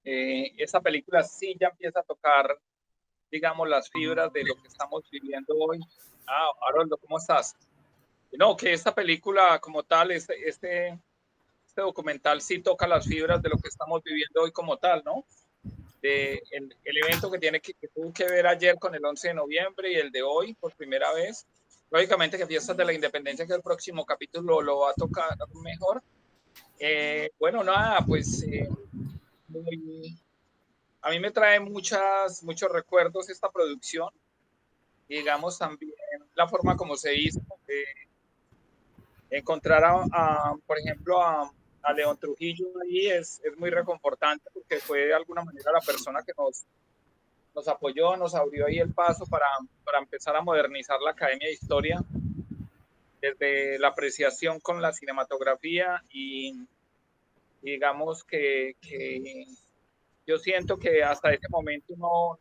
esta película sí ya empieza a tocar, digamos, las fibras de lo que estamos viviendo hoy. Haroldo, ¿cómo estás? No, que esta película como tal, este documental sí toca las fibras de lo que estamos viviendo hoy como tal, ¿no? El evento que tuvo que ver ayer con el 11 de noviembre y el de hoy por primera vez. Lógicamente que Fiestas de la Independencia, que el próximo capítulo lo va a tocar mejor. Bueno, nada, pues a mí me trae muchos recuerdos esta producción. Y digamos también la forma como se hizo. Encontrar, por ejemplo, a León Trujillo ahí es muy reconfortante porque fue de alguna manera la persona que nos apoyó, nos abrió ahí el paso para empezar a modernizar la Academia de Historia desde la apreciación con la cinematografía y digamos que yo siento que hasta ese momento no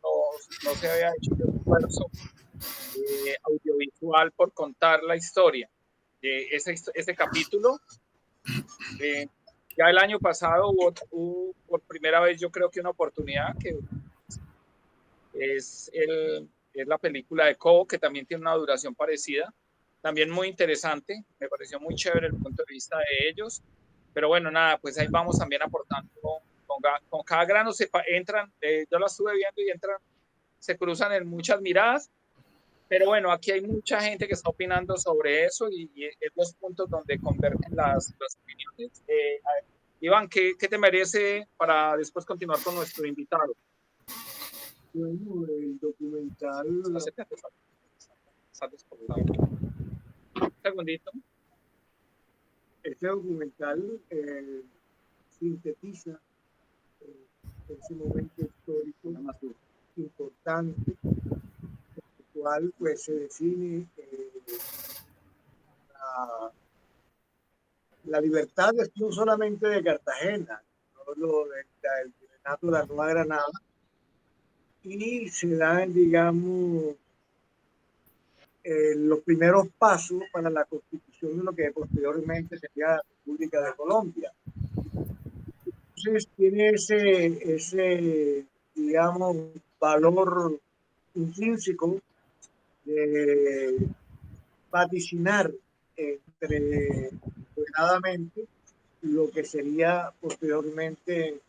se había hecho un esfuerzo audiovisual por contar la historia. Ese capítulo, ya el año pasado hubo por primera vez yo creo que una oportunidad que es la película de Cobo, que también tiene una duración parecida, también muy interesante, me pareció muy chévere el punto de vista de ellos, pero bueno, nada, pues ahí vamos también aportando, con cada grano entran, yo la estuve viendo y entran, se cruzan en muchas miradas, pero bueno, aquí hay mucha gente que está opinando sobre eso y es los puntos donde convergen las opiniones. Iván, ¿qué te merece para después continuar con nuestro invitado? Bueno, el documental. Un segundito. Este documental sintetiza ese momento histórico importante, en el cual pues, se define la libertad no solamente de Cartagena, no del Virreinato de la Nueva Granada, y se dan, digamos, los primeros pasos para la constitución de lo que posteriormente sería la República de Colombia. Entonces tiene ese digamos, valor intrínseco de vaticinar moderadamente lo que sería posteriormente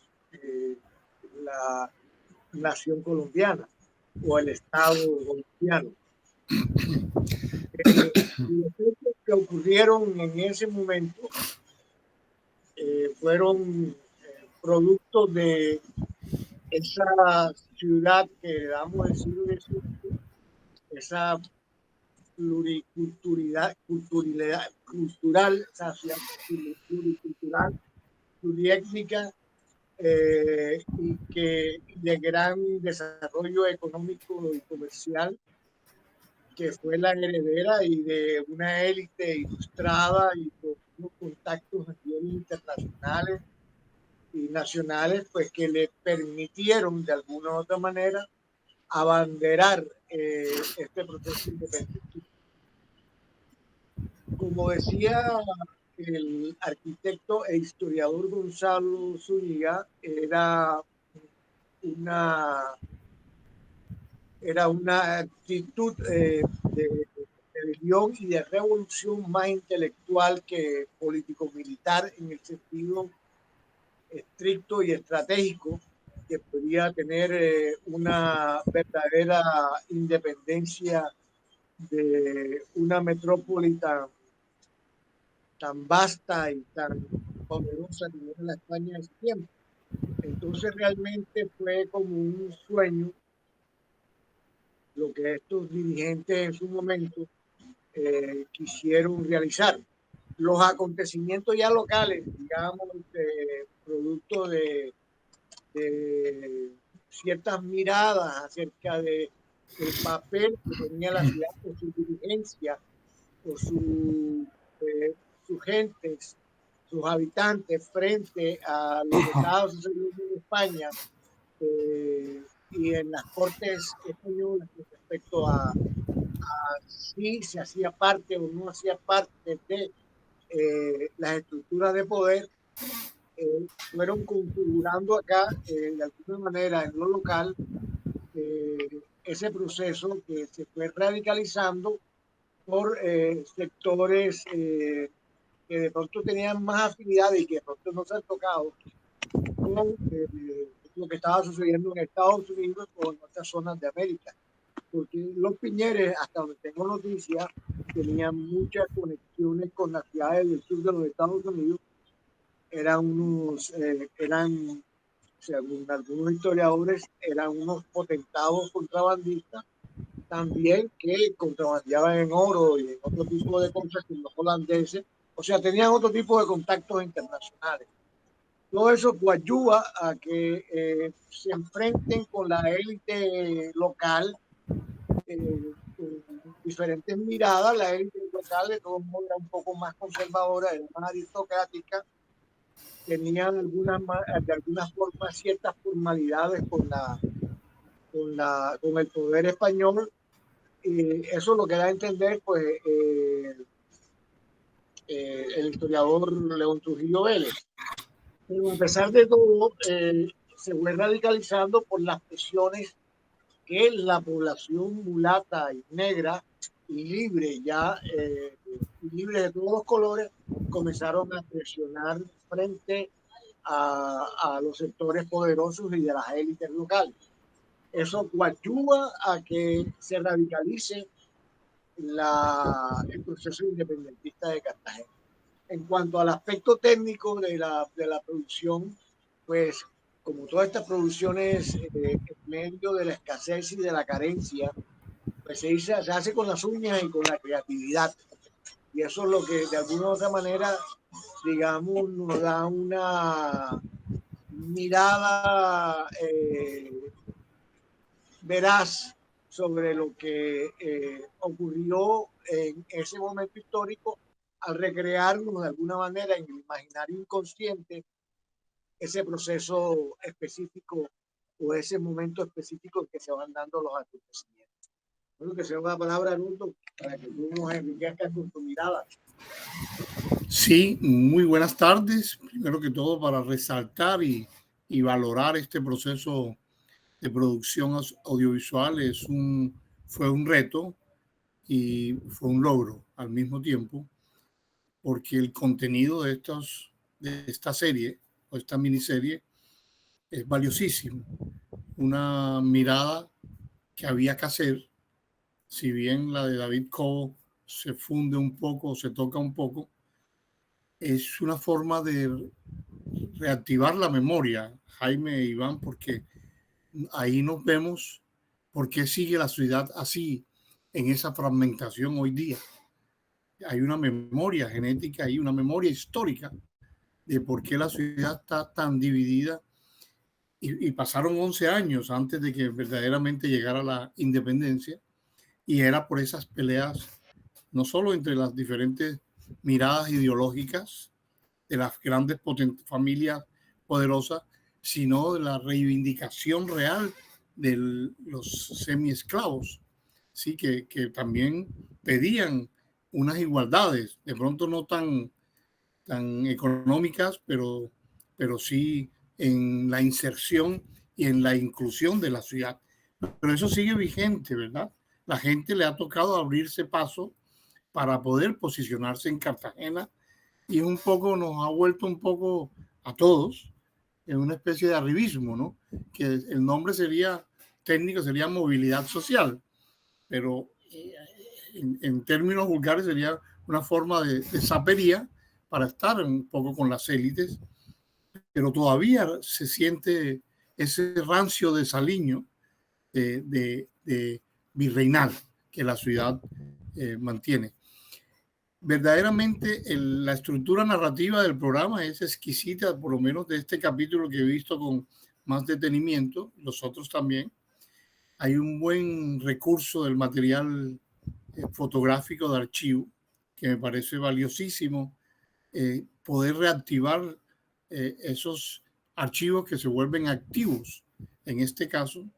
la nación colombiana o el Estado colombiano. Los hechos que ocurrieron en ese momento fueron producto de esa ciudad que damos el siglo XVIII, esa pluriculturalidad, cultural, esa ciudad pluricultural, pluriétnica, y que de gran desarrollo económico y comercial, que fue la heredera y de una élite ilustrada y con unos contactos a nivel internacionales y nacionales, pues que le permitieron de alguna u otra manera abanderar este proceso independentista. Como decía el arquitecto e historiador Gonzalo Zúñiga, era una actitud de rebelión y de revolución más intelectual que político-militar en el sentido estricto y estratégico, que podía tener una verdadera independencia de una metrópoli tan vasta y tan poderosa como era la España de ese tiempo. Entonces realmente fue como un sueño lo que estos dirigentes en su momento quisieron realizar. Los acontecimientos ya locales, digamos, producto de ciertas miradas acerca del papel que tenía la ciudad o su dirigencia o sus gentes, sus habitantes frente a lo que estaba sucediendo en España y en las cortes españolas respecto a si se hacía parte o no hacía parte de las estructuras de poder, fueron configurando acá, de alguna manera, en lo local, ese proceso que se fue radicalizando por sectores que de pronto tenían más afinidad y que de pronto no se han tocado con lo que estaba sucediendo en Estados Unidos o en otras zonas de América. Porque los Piñeres, hasta donde tengo noticias, tenían muchas conexiones con las ciudades del sur de los Estados Unidos. Eran unos, según algunos historiadores, eran unos potentados contrabandistas, también que contrabandeaban en oro y en otro tipo de cosas con los holandeses. O sea, tenían otro tipo de contactos internacionales. Todo eso coadyuva a que se enfrenten con la élite local, con diferentes miradas. La élite local de todos modos era un poco más conservadora, era más aristocrática, tenían de alguna forma ciertas formalidades con el poder español, y eso es lo que da a entender pues el historiador León Trujillo Vélez. Pero a pesar de todo, se fue radicalizando por las presiones que la población mulata y negra y libre, libre de todos los colores, comenzaron a presionar frente a los sectores poderosos y de las élites locales. Eso coadyuva a que se radicalice el proceso independentista de Cartagena. En cuanto al aspecto técnico de la producción, pues como todas estas producciones en medio de la escasez y de la carencia, pues se hace con las uñas y con la creatividad. Y eso es lo que de alguna u otra manera, digamos, nos da una mirada veraz sobre lo que ocurrió en ese momento histórico, al recrearnos de alguna manera en el imaginario inconsciente ese proceso específico o ese momento específico en que se van dando los acontecimientos. Bueno, que sea una palabra, Arnoldo, para que tú nos enriquezcas con tu mirada. Sí, muy buenas tardes. Primero que todo, para resaltar y valorar este proceso de producción audiovisual fue un reto y fue un logro al mismo tiempo, porque el contenido de esta serie o esta miniserie es valiosísimo. Una mirada que había que hacer, si bien la de David Cobo se funde un poco, se toca un poco, es una forma de reactivar la memoria, Jaime e Iván, porque ahí nos vemos por qué sigue la ciudad así, en esa fragmentación hoy día. Hay una memoria genética y una memoria histórica de por qué la ciudad está tan dividida, y pasaron 11 años antes de que verdaderamente llegara la independencia, y era por esas peleas, no solo entre las diferentes miradas ideológicas de las grandes familias poderosas, sino de la reivindicación real de los semiesclavos, sí, que también pedían unas igualdades, de pronto no tan económicas, pero sí en la inserción y en la inclusión de la ciudad. Pero eso sigue vigente, ¿verdad? La gente le ha tocado abrirse paso para poder posicionarse en Cartagena, y un poco nos ha vuelto un poco a todos en una especie de arribismo, ¿no? Que el nombre técnico sería movilidad social, pero en términos vulgares sería una forma de sapería para estar un poco con las élites, pero todavía se siente ese rancio de saliño de virreinal que la ciudad mantiene. Verdaderamente la estructura narrativa del programa es exquisita, por lo menos de este capítulo que he visto con más detenimiento, los otros también. Hay un buen recurso del material fotográfico de archivo que me parece valiosísimo, poder reactivar esos archivos que se vuelven activos en este caso,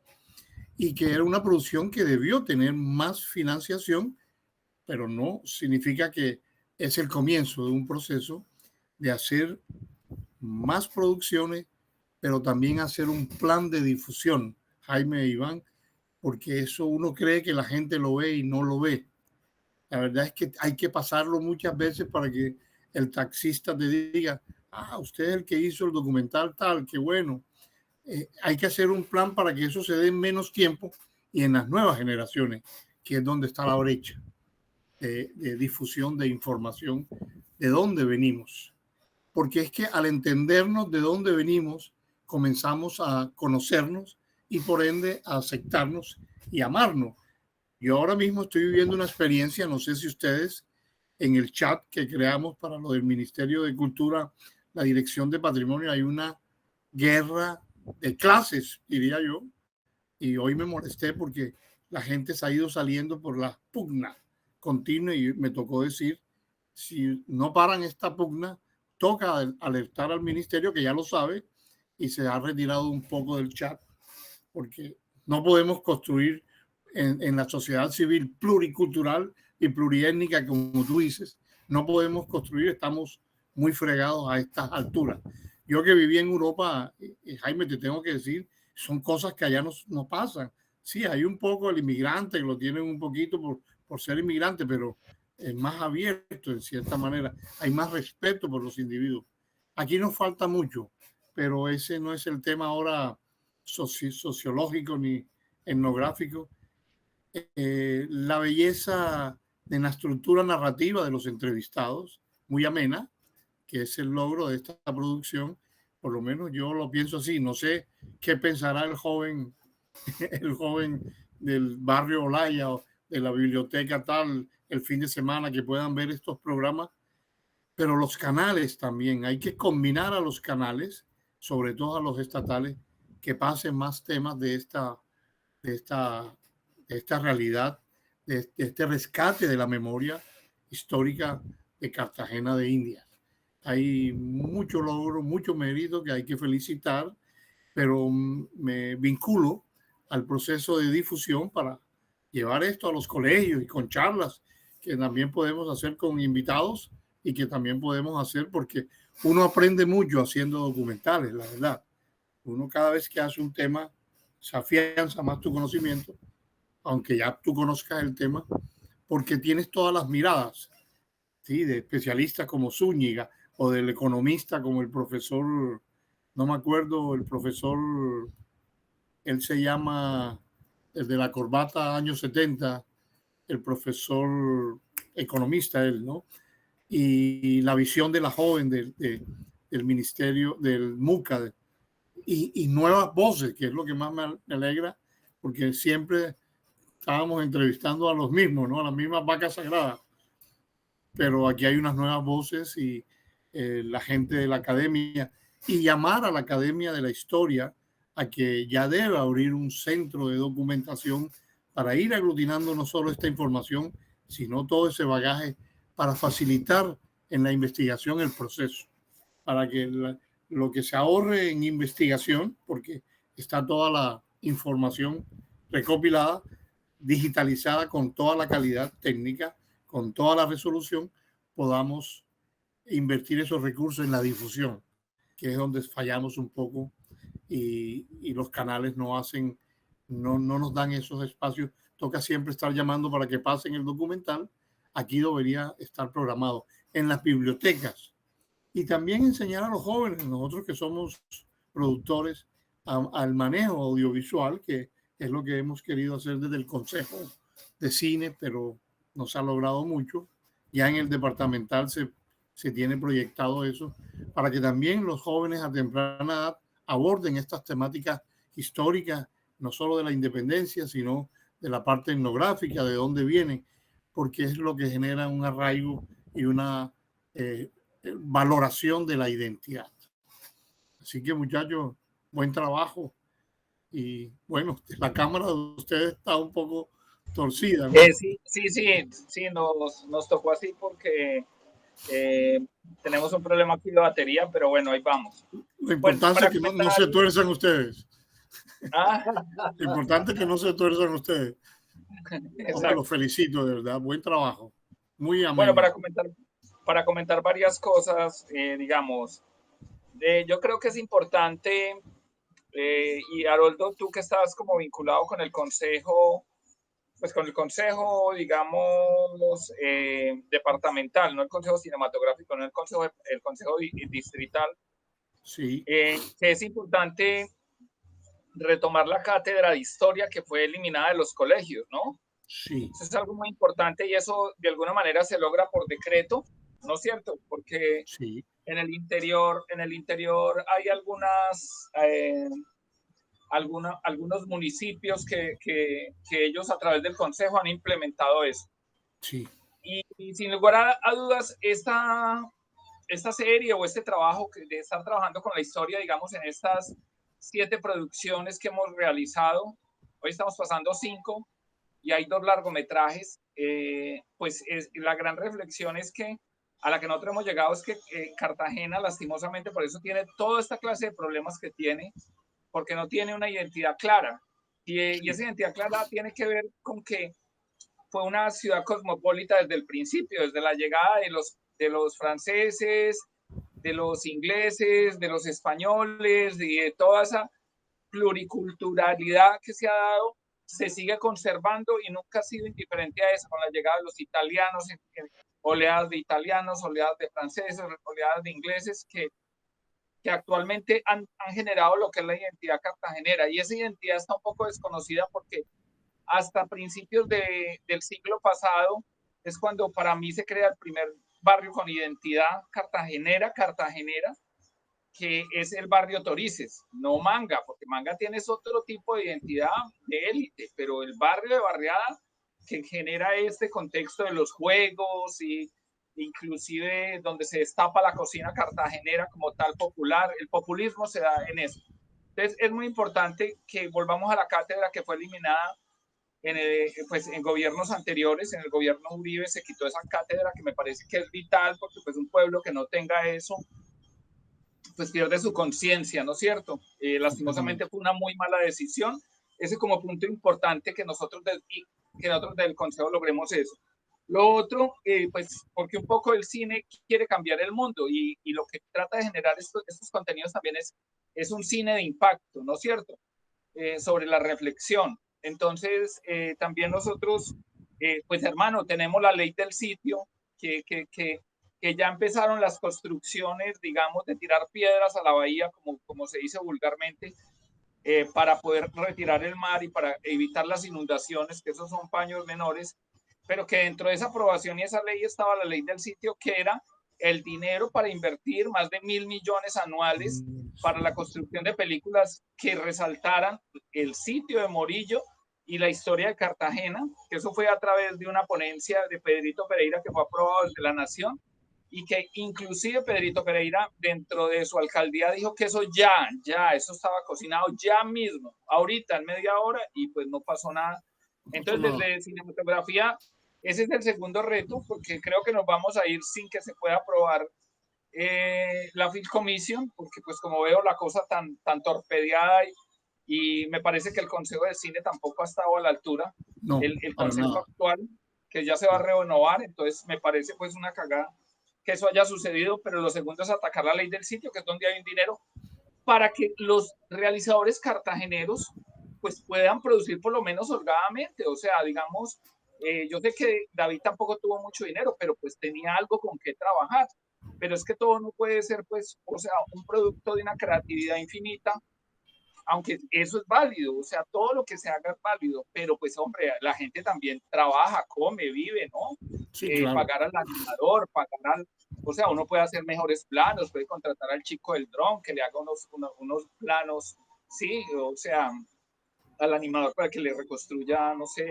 y que era una producción que debió tener más financiación, pero no significa que es el comienzo de un proceso de hacer más producciones, pero también hacer un plan de difusión, Jaime e Iván, porque eso uno cree que la gente lo ve y no lo ve. La verdad es que hay que pasarlo muchas veces para que el taxista te diga, usted es el que hizo el documental tal, qué bueno. Hay que hacer un plan para que eso se dé en menos tiempo y en las nuevas generaciones, que es donde está la brecha de difusión de información de dónde venimos. Porque es que al entendernos de dónde venimos, comenzamos a conocernos y por ende a aceptarnos y amarnos. Yo ahora mismo estoy viviendo una experiencia, no sé si ustedes, en el chat que creamos para lo del Ministerio de Cultura, la Dirección de Patrimonio, hay una guerra de clases, diría yo, y hoy me molesté porque la gente se ha ido saliendo por la pugna continua y me tocó decir, si no paran esta pugna, toca alertar al ministerio, que ya lo sabe, y se ha retirado un poco del chat, porque no podemos construir en la sociedad civil pluricultural y pluriétnica, como tú dices, no podemos construir, estamos muy fregados a estas alturas. Yo que viví en Europa, Jaime, te tengo que decir, son cosas que allá no pasan. Sí, hay un poco el inmigrante que lo tienen un poquito por ser inmigrante, pero es más abierto en cierta manera. Hay más respeto por los individuos. Aquí nos falta mucho, pero ese no es el tema ahora sociológico ni etnográfico. La belleza de la estructura narrativa de los entrevistados, muy amena, que es el logro de esta producción. Por lo menos yo lo pienso así. No sé qué pensará el joven del barrio Olaya o de la biblioteca tal el fin de semana que puedan ver estos programas, pero los canales también, hay que combinar a los canales, sobre todo a los estatales, que pasen más temas de esta realidad, de este rescate de la memoria histórica de Cartagena de Indias. Hay mucho logro, mucho mérito que hay que felicitar, pero me vinculo al proceso de difusión para llevar esto a los colegios y con charlas que también podemos hacer con invitados y que también podemos hacer porque uno aprende mucho haciendo documentales, la verdad. Uno cada vez que hace un tema se afianza más tu conocimiento, aunque ya tú conozcas el tema, porque tienes todas las miradas, ¿sí? De especialistas como Zúñiga o del economista como el profesor, no me acuerdo, el profesor, él se llama, el de la corbata años 70, el profesor economista, él, ¿no? Y la visión de la joven del ministerio, del MUCA, y nuevas voces, que es lo que más me alegra, porque siempre estábamos entrevistando a los mismos, ¿no? A las mismas vacas sagradas. Pero aquí hay unas nuevas voces y la gente de la academia, y llamar a la Academia de la Historia a que ya debe abrir un centro de documentación para ir aglutinando no solo esta información, sino todo ese bagaje para facilitar en la investigación el proceso, para que lo que se ahorre en investigación, porque está toda la información recopilada, digitalizada con toda la calidad técnica, con toda la resolución, podamos invertir esos recursos en la difusión, que es donde fallamos un poco y los canales no nos dan esos espacios. Toca siempre estar llamando para que pasen el documental. Aquí debería estar programado en las bibliotecas y también enseñar a los jóvenes, nosotros que somos productores, al manejo audiovisual, que es lo que hemos querido hacer desde el Consejo de Cine, pero no se ha logrado mucho. Ya en el departamental se tiene proyectado eso, para que también los jóvenes a temprana edad aborden estas temáticas históricas, no solo de la independencia, sino de la parte etnográfica, de dónde vienen, porque es lo que genera un arraigo y una valoración de la identidad. Así que, muchachos, buen trabajo. Y bueno, la cámara de ustedes está un poco torcida, ¿no? Sí, nos tocó así porque tenemos un problema aquí de batería, pero bueno, ahí vamos. Lo importante es que no se tuerzan ustedes. Lo importante es que no se tuerzan ustedes. Hombre, los felicito, de verdad, buen trabajo. Muy ameno. Bueno, para comentar varias cosas, digamos, Yo creo que es importante, y Haroldo, tú que estás como vinculado con el consejo, pues con el consejo, digamos, departamental, no el consejo cinematográfico, no el consejo distrital, Sí, que es importante retomar la cátedra de historia que fue eliminada de los colegios, ¿no? sí, Eso es algo muy importante y eso de alguna manera se logra por decreto, ¿no es cierto? Porque sí, en el interior hay algunos municipios que ellos a través del consejo han implementado eso. sí, Y sin lugar a dudas, esta serie o este trabajo de estar trabajando con la historia, digamos, en estas 7 producciones que hemos realizado, hoy estamos pasando 5 y hay 2 largometrajes, pues la gran reflexión es que a la que nosotros hemos llegado es que Cartagena, lastimosamente, por eso tiene toda esta clase de problemas que tiene, porque no tiene una identidad clara. Y sí, esa identidad clara tiene que ver con que fue una ciudad cosmopolita desde el principio, desde la llegada de los franceses, de los ingleses, de los españoles, de toda esa pluriculturalidad que se ha dado, se sigue conservando y nunca ha sido indiferente a eso, con la llegada de los italianos, oleadas de italianos, oleadas de franceses, oleadas de ingleses, que actualmente han generado lo que es la identidad cartagenera. Y esa identidad está un poco desconocida porque hasta principios del siglo pasado es cuando para mí se crea el primer barrio con identidad cartagenera, que es el barrio Torices, no Manga, porque Manga tiene otro tipo de identidad de élite, pero el barrio de Barriada que genera este contexto de los juegos y inclusive donde se destapa la cocina cartagenera como tal popular, el populismo se da en eso. Entonces es muy importante que volvamos a la cátedra que fue eliminada pues en gobiernos anteriores. En el gobierno Uribe se quitó esa cátedra que me parece que es vital porque pues un pueblo que no tenga eso pues pierde su conciencia, ¿no es cierto? Lastimosamente completamente. fue una muy mala decisión. Ese como punto importante que nosotros del Consejo logremos eso. Lo otro, pues porque un poco el cine quiere cambiar el mundo y lo que trata de generar estos contenidos también es un cine de impacto, ¿no es cierto? Sobre la reflexión. Entonces, también nosotros, pues hermano, tenemos la ley del sitio, que ya empezaron las construcciones, digamos, de tirar piedras a la bahía, como se dice vulgarmente, para poder retirar el mar y para evitar las inundaciones, que esos son paños menores, pero que dentro de esa aprobación y esa ley estaba la ley del sitio, que era el dinero para invertir más de 1.000 millones anuales para la construcción de películas que resaltaran el sitio de Morillo y la historia de Cartagena, que eso fue a través de una ponencia de Pedrito Pereira que fue aprobado desde la Nación y que inclusive Pedrito Pereira dentro de su alcaldía dijo que eso eso estaba cocinado ya mismo, ahorita en media hora y pues no pasó nada. No pasó Entonces nada. desde cinematografía ese es el segundo reto porque creo que nos vamos a ir sin que se pueda aprobar la Film Commission porque pues como veo la cosa tan torpedeada y me parece que el Consejo de Cine tampoco ha estado a la altura, No, el para Consejo nada. actual que ya se va a renovar, entonces me parece pues una cagada que eso haya sucedido, pero lo segundo es atacar la ley del sitio, que es donde hay un dinero, para que los realizadores cartageneros pues puedan producir por lo menos holgadamente, o sea, digamos, yo sé que David tampoco tuvo mucho dinero, pero pues tenía algo con qué trabajar, pero es que todo no puede ser pues, o sea, un producto de una creatividad infinita, aunque eso es válido, o sea, todo lo que se haga es válido, pero pues hombre, la gente también trabaja, come, vive, ¿no? Sí, claro. Pagar al animador, o sea, uno puede hacer mejores planos, puede contratar al chico del dron que le haga unos planos, sí, o sea, al animador para que le reconstruya, no sé,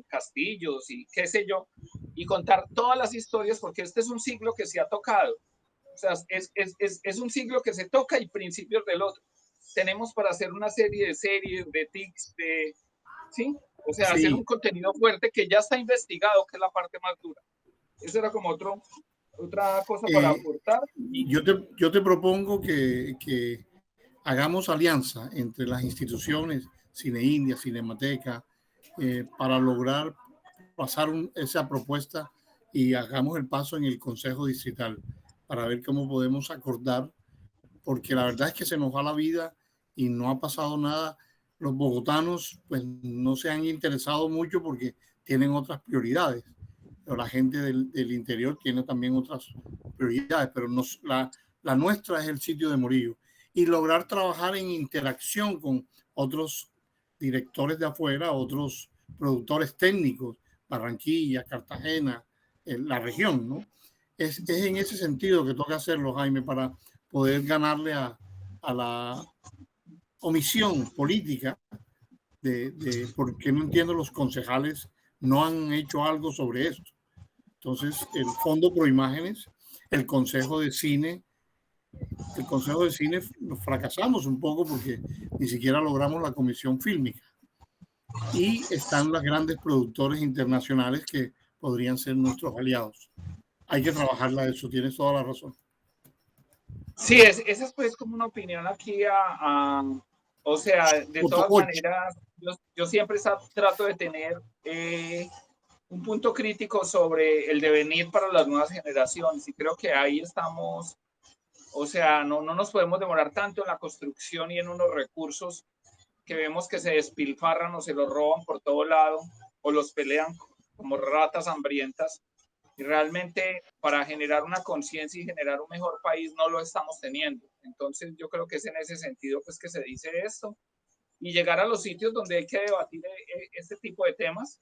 castillos y qué sé yo, y contar todas las historias, porque este es un siglo que se ha tocado, o sea, es un siglo que se toca y principios del otro. Tenemos para hacer una serie de tics, ¿sí? O sea, hacer un Sí, contenido fuerte que ya está investigado, que es la parte más dura. Eso era como otra cosa para eh, aportar. Y yo te propongo que hagamos alianza entre las instituciones, Cine India, Cinemateca, para lograr pasar esa propuesta y hagamos el paso en el Consejo Distrital para ver cómo podemos acordar porque la verdad es que se nos va la vida y no ha pasado nada. Los bogotanos pues no se han interesado mucho porque tienen otras prioridades, pero la gente del interior tiene también otras prioridades, pero la nuestra es el sitio de Murillo, y lograr trabajar en interacción con otros directores de afuera, otros productores técnicos, Barranquilla, Cartagena, la región, ¿no? Es en ese sentido que toca hacerlo, Jaime, para poder ganarle a la omisión política porque no entiendo, los concejales no han hecho algo sobre esto. Entonces, el Fondo Pro Imágenes, el Consejo de Cine nos fracasamos un poco porque ni siquiera logramos la comisión fílmica. Y están los grandes productores internacionales que podrían ser nuestros aliados. Hay que trabajarla eso, tienes toda la razón. Sí, esa es pues como una opinión aquí o sea, de todas maneras, yo siempre trato de tener un punto crítico sobre el devenir para las nuevas generaciones, y creo que ahí estamos, o sea, no nos podemos demorar tanto en la construcción y en unos recursos que vemos que se despilfarran o se los roban por todo lado o los pelean como ratas hambrientas, y realmente para generar una conciencia y generar un mejor país no lo estamos teniendo. Entonces yo creo que es en ese sentido pues que se dice esto, y llegar a los sitios donde hay que debatir este tipo de temas.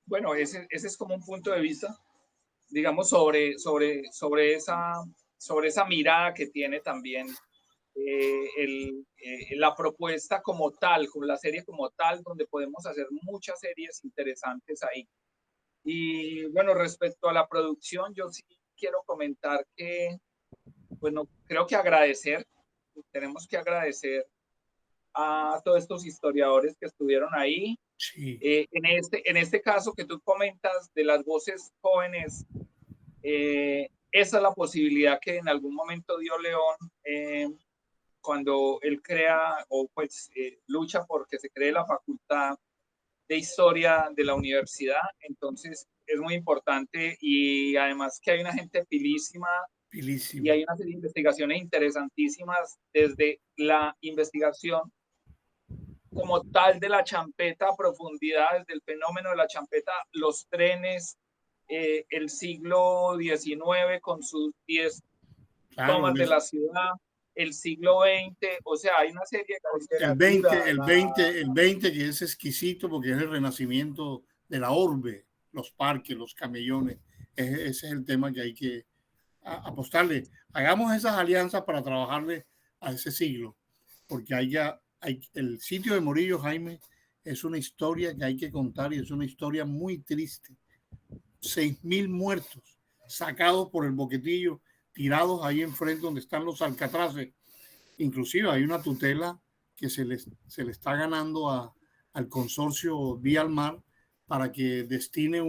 Bueno, ese es como un punto de vista, digamos, sobre esa mirada que tiene también la propuesta como tal, con la serie como tal, donde podemos hacer muchas series interesantes ahí. Y bueno, respecto a la producción, yo sí quiero comentar que, bueno, creo que tenemos que agradecer a todos estos historiadores que estuvieron ahí. Sí. En este caso que tú comentas de las voces jóvenes, esa es la posibilidad que en algún momento dio León cuando él crea o pues lucha porque se cree la facultad de historia de la universidad. Entonces es muy importante, y además que hay una gente pilísima y hay una serie de investigaciones interesantísimas, desde la investigación como tal de la champeta a profundidad, desde el fenómeno de la champeta, los trenes, el siglo XIX con sus 10 tomas de la ciudad, el siglo XX, o sea, hay una serie de... El 20 que es exquisito porque es el renacimiento de la orbe, los parques, los camellones. Ese es el tema que hay que apostarle. Hagamos esas alianzas para trabajarle a ese siglo, porque el sitio de Murillo, Jaime, es una historia que hay que contar, y es una historia muy triste. 6.000 muertos sacados por el boquetillo, tirados ahí enfrente donde están los alcatraces. Inclusive hay una tutela que se le está ganando al consorcio Vía al Mar para que destine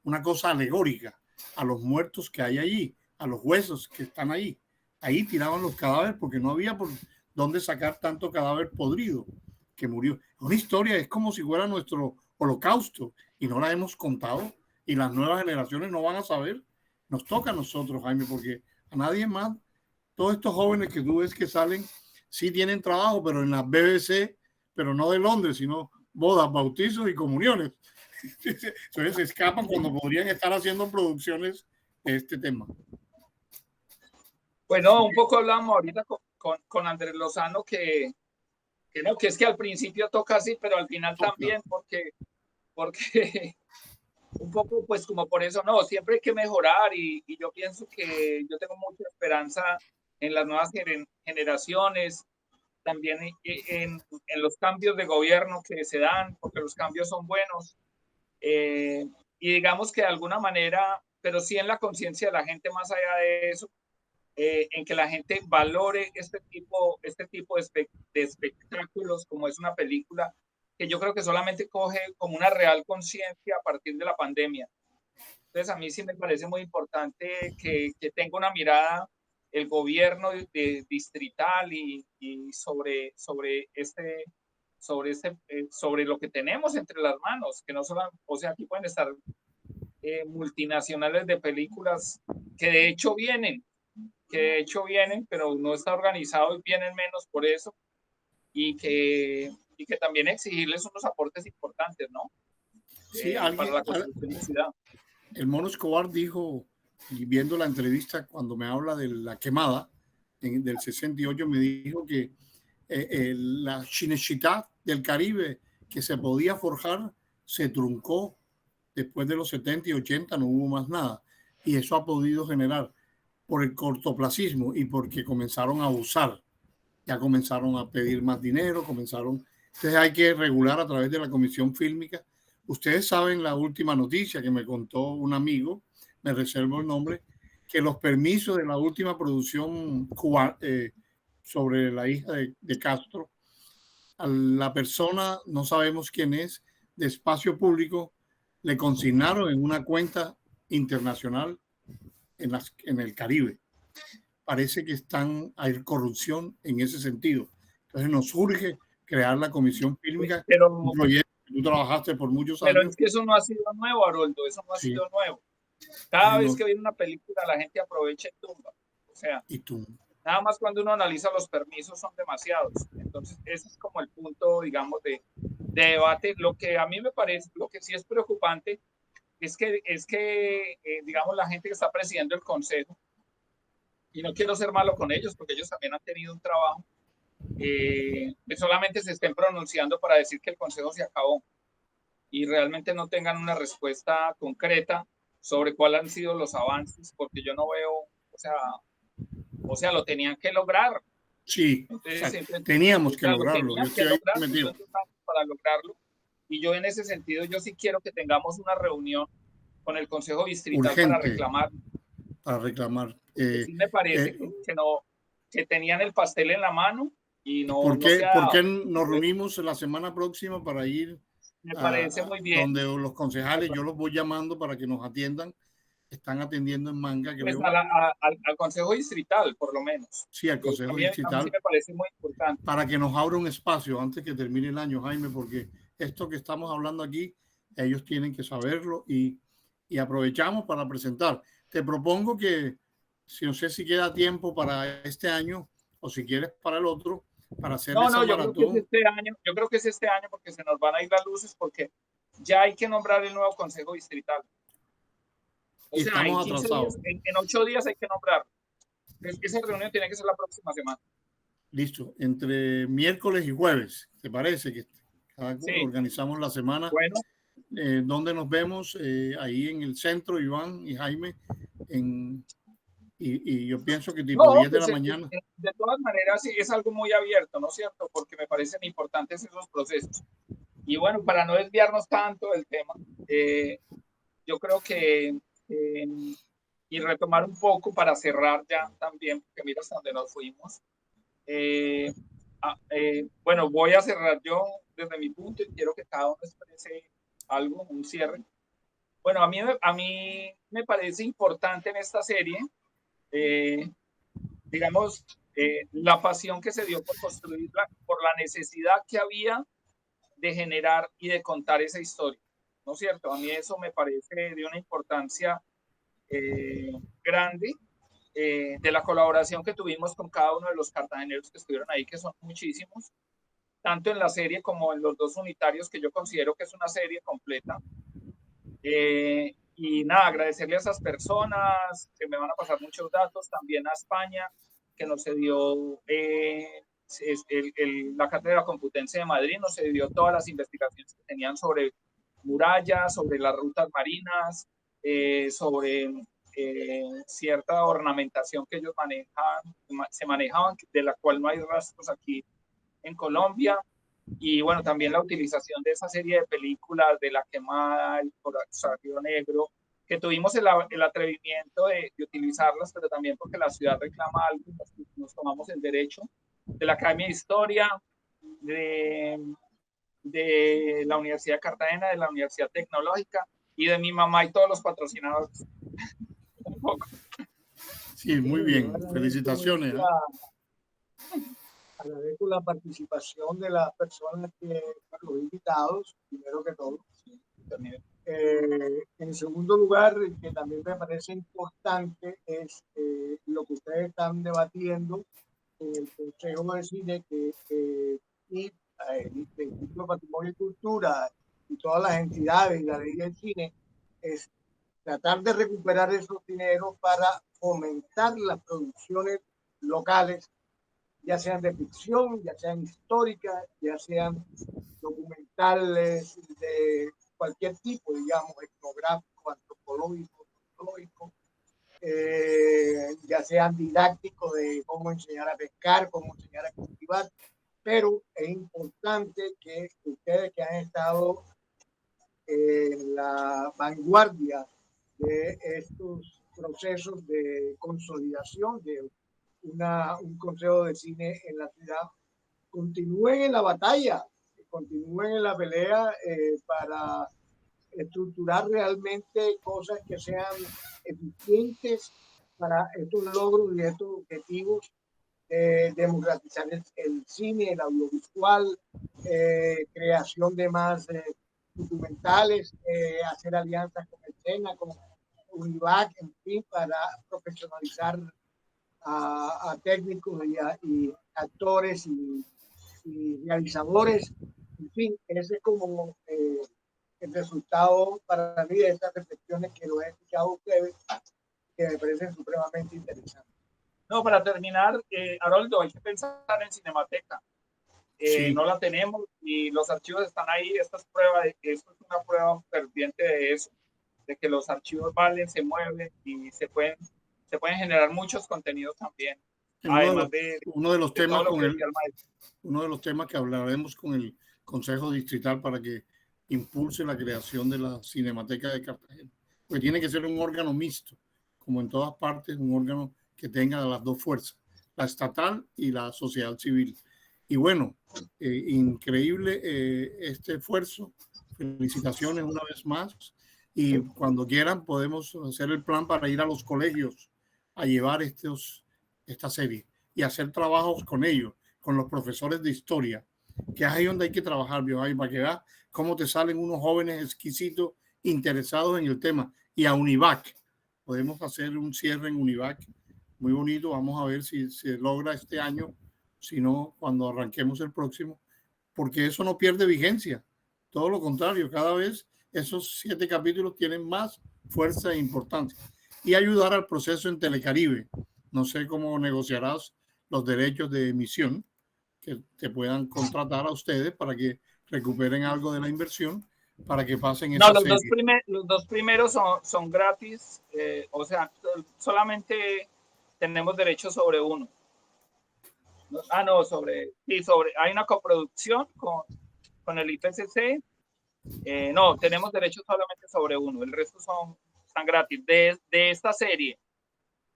una cosa alegórica a los muertos que hay allí, a los huesos que están ahí. Ahí tiraban los cadáveres porque no había por dónde sacar tanto cadáver podrido que murió. Una historia, es como si fuera nuestro holocausto, y no la hemos contado, y las nuevas generaciones no van a saber. Nos toca a nosotros, Jaime, porque a nadie más. Todos estos jóvenes que tú ves que salen, sí tienen trabajo, pero en las BBC, pero no de Londres, sino bodas, bautizos y comuniones. Entonces se escapan cuando podrían estar haciendo producciones de este tema. Bueno, un poco hablamos ahorita con Andrés Lozano que es que al principio toca así, pero al final también, porque un poco pues como por eso no, siempre hay que mejorar, y yo pienso que yo tengo mucha esperanza en las nuevas generaciones, también en los cambios de gobierno que se dan, porque los cambios son buenos, y digamos que de alguna manera, pero sí en la conciencia de la gente, más allá de eso, en que la gente valore este tipo de espectáculos como es una película, que yo creo que solamente coge como una real conciencia a partir de la pandemia. Entonces a mí sí me parece muy importante que tenga una mirada el gobierno distrital y sobre lo que tenemos entre las manos, que no solo, o sea, aquí pueden estar multinacionales de películas que de hecho vienen, que de hecho vienen, pero no está organizado y vienen menos por eso, y que también exigirles unos aportes importantes, ¿no? Sí, Para la construcción de la ciudad. El Mono Escobar dijo, y viendo la entrevista cuando me habla de la quemada del 68, me dijo que la Cinecittà del Caribe que se podía forjar se truncó después de los 70 y 80, no hubo más nada. Y eso ha podido generar por el cortoplacismo y porque comenzaron a abusar. Ya comenzaron a pedir más dinero, Entonces hay que regular a través de la Comisión Fílmica. Ustedes saben la última noticia que me contó un amigo, me reservo el nombre, que los permisos de la última producción sobre la hija de Castro, a la persona, no sabemos quién es, de espacio público, le consignaron en una cuenta internacional en el Caribe. Parece que hay corrupción en ese sentido. Entonces nos urge crear la Comisión Fílmica, un proyecto que tú trabajaste por muchos años. Pero es que eso no ha sido nuevo, Haroldo, eso no ha sido nuevo. Cada vez que viene una película, la gente aprovecha y tumba. O sea, nada más cuando uno analiza los permisos son demasiados. Entonces, ese es como el punto, digamos, de debate. Lo que a mí me parece, lo que sí es preocupante, es que digamos, la gente que está presidiendo el Consejo, y no quiero ser malo con ellos, porque ellos también han tenido un trabajo, que solamente se estén pronunciando para decir que el Consejo se acabó y realmente no tengan una respuesta concreta sobre cuáles han sido los avances, porque yo no veo, o sea, lo tenían que lograr. Sí, entonces, teníamos que lograrlo. Para lograrlo. Y yo en ese sentido, yo sí quiero que tengamos una reunión con el Consejo Distrital urgente, para reclamar. Sí me parece que tenían el pastel en la mano y no. ¿Por qué nos reunimos la semana próxima para ir? Me parece muy bien. Donde los concejales, yo los voy llamando para que nos atiendan. Están atendiendo en Manga, pues creo. Al Consejo Distrital, por lo menos. Sí, al Consejo Distrital. A mí me parece muy importante. Para que nos abra un espacio antes que termine el año, Jaime, porque esto que estamos hablando aquí, ellos tienen que saberlo y aprovechamos para presentar. Te propongo que, si no sé si queda tiempo para este año o si quieres para el otro, para hacer esa maratón. Yo creo que es este año porque se nos van a ir las luces, porque ya hay que nombrar el nuevo Consejo Distrital. O sea, estamos atrasados. En 8 días hay que nombrar. Esa reunión tiene que ser la próxima semana. Listo, entre miércoles y jueves, ¿te parece? Que organizamos la semana. Bueno. ¿Dónde nos vemos? Ahí en el centro, Iván y Jaime. Y yo pienso que tipo 10 de la mañana. De todas maneras, sí, es algo muy abierto, ¿no es cierto? Porque me parecen importantes esos procesos. Y bueno, para no desviarnos tanto del tema, yo creo que, y retomar un poco para cerrar ya también, porque mira hasta dónde nos fuimos. Bueno, voy a cerrar yo desde mi punto y quiero que cada uno exprese algo, un cierre. Bueno, a mí me parece importante en esta serie, digamos, la pasión que se dio por construirla, por la necesidad que había de generar y de contar esa historia, ¿no es cierto? A mí eso me parece de una importancia grande, de la colaboración que tuvimos con cada uno de los cartageneros que estuvieron ahí, que son muchísimos, tanto en la serie como en los 2 unitarios, que yo considero que es una serie completa. Y nada, agradecerle a esas personas que me van a pasar muchos datos, también a España, que nos cedió la Cátedra Complutense de Madrid, nos cedió todas las investigaciones que tenían sobre murallas, sobre las rutas marinas, sobre cierta ornamentación que ellos se manejaban, de la cual no hay rastros aquí en Colombia. Y bueno, también la utilización de esa serie de películas de La Quemada, El Corsario Negro, que tuvimos el atrevimiento de utilizarlas, pero también porque la ciudad reclama algo, nos tomamos el derecho, de la Academia de Historia, de la Universidad de Cartagena, de la Universidad Tecnológica y de mi mamá y todos los patrocinadores. Sí, muy bien, felicitaciones. Agradezco la participación de las personas que fueron invitados, primero que todo. En segundo lugar, que también me parece importante, es lo que ustedes están debatiendo en el Consejo de Cine y el Instituto de Patrimonio y Cultura y todas las entidades y la ley del cine, es tratar de recuperar esos dineros para fomentar las producciones locales, ya sean de ficción, ya sean históricas, ya sean documentales de cualquier tipo, digamos, etnográfico, antropológico, sociológico, ya sean didácticos de cómo enseñar a pescar, cómo enseñar a cultivar, pero es importante que ustedes que han estado en la vanguardia de estos procesos de consolidación de un consejo de cine en la ciudad, continúen en la batalla, continúen en la pelea para estructurar realmente cosas que sean eficientes para estos logros y estos objetivos, democratizar el cine, el audiovisual, creación de más documentales, hacer alianzas con el SENA, con UNIVAC, en fin, para profesionalizar a técnicos y actores y realizadores. En fin, ese es como el resultado para mí de estas reflexiones que lo he escuchado a ustedes, que me parecen supremamente interesantes. No, para terminar, Haroldo, hay que pensar en Cinemateca. Sí. No la tenemos y los archivos están ahí. Esta es prueba de que esto es una prueba ferviente de eso, de que los archivos valen, se mueven y se pueden generar muchos contenidos también. Además uno de los temas todo lo que decía el maestro. Uno de los temas que hablaremos con el Consejo Distrital para que impulse la creación de la Cinemateca de Cartagena. Porque tiene que ser un órgano mixto, como en todas partes, un órgano que tenga las dos fuerzas, la estatal y la sociedad civil. Y bueno, increíble este esfuerzo. Felicitaciones una vez más. Y cuando quieran podemos hacer el plan para ir a los colegios a llevar esta serie y hacer trabajos con ellos, con los profesores de historia, que es ahí donde hay que trabajar, para que veas cómo te salen unos jóvenes exquisitos interesados en el tema. Y a UNIVAC, podemos hacer un cierre en UNIVAC muy bonito. Vamos a ver si se logra este año, si no, cuando arranquemos el próximo, porque eso no pierde vigencia. Todo lo contrario, cada vez esos 7 capítulos tienen más fuerza e importancia. Y ayudar al proceso en Telecaribe. No sé cómo negociarás los derechos de emisión que te puedan contratar a ustedes para que recuperen algo de la inversión, para que pasen esa serie. Los dos primeros son gratis, o sea, solamente tenemos derechos sobre uno. Hay una coproducción con el IPCC. No, tenemos derechos solamente sobre uno, el resto están gratis. De esta serie.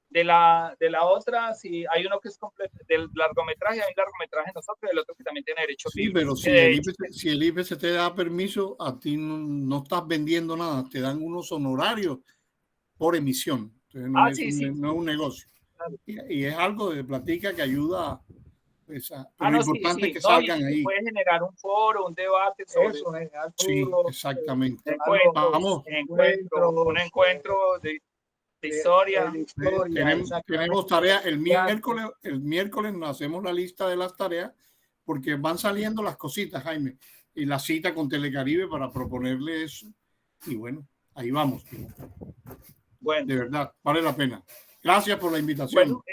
De la otra, sí, hay uno que es completo, del largometraje, hay un largometraje nosotros, el otro que también tiene derechos libres. Pero si el IPC te da permiso, a ti no estás vendiendo nada, te dan unos honorarios por emisión. Entonces no es un negocio. Claro. Y es algo de platica que ayuda. Lo importante es que salgan ahí. Puede generar un foro, un debate sobre eso. Sí, exactamente. Vamos. Un encuentro de historia. Tenemos tareas. El miércoles nos hacemos la lista de las tareas porque van saliendo las cositas, Jaime, y la cita con Telecaribe para proponerle eso. Y bueno, ahí vamos. Bueno. De verdad, vale la pena. Gracias por la invitación. Bueno,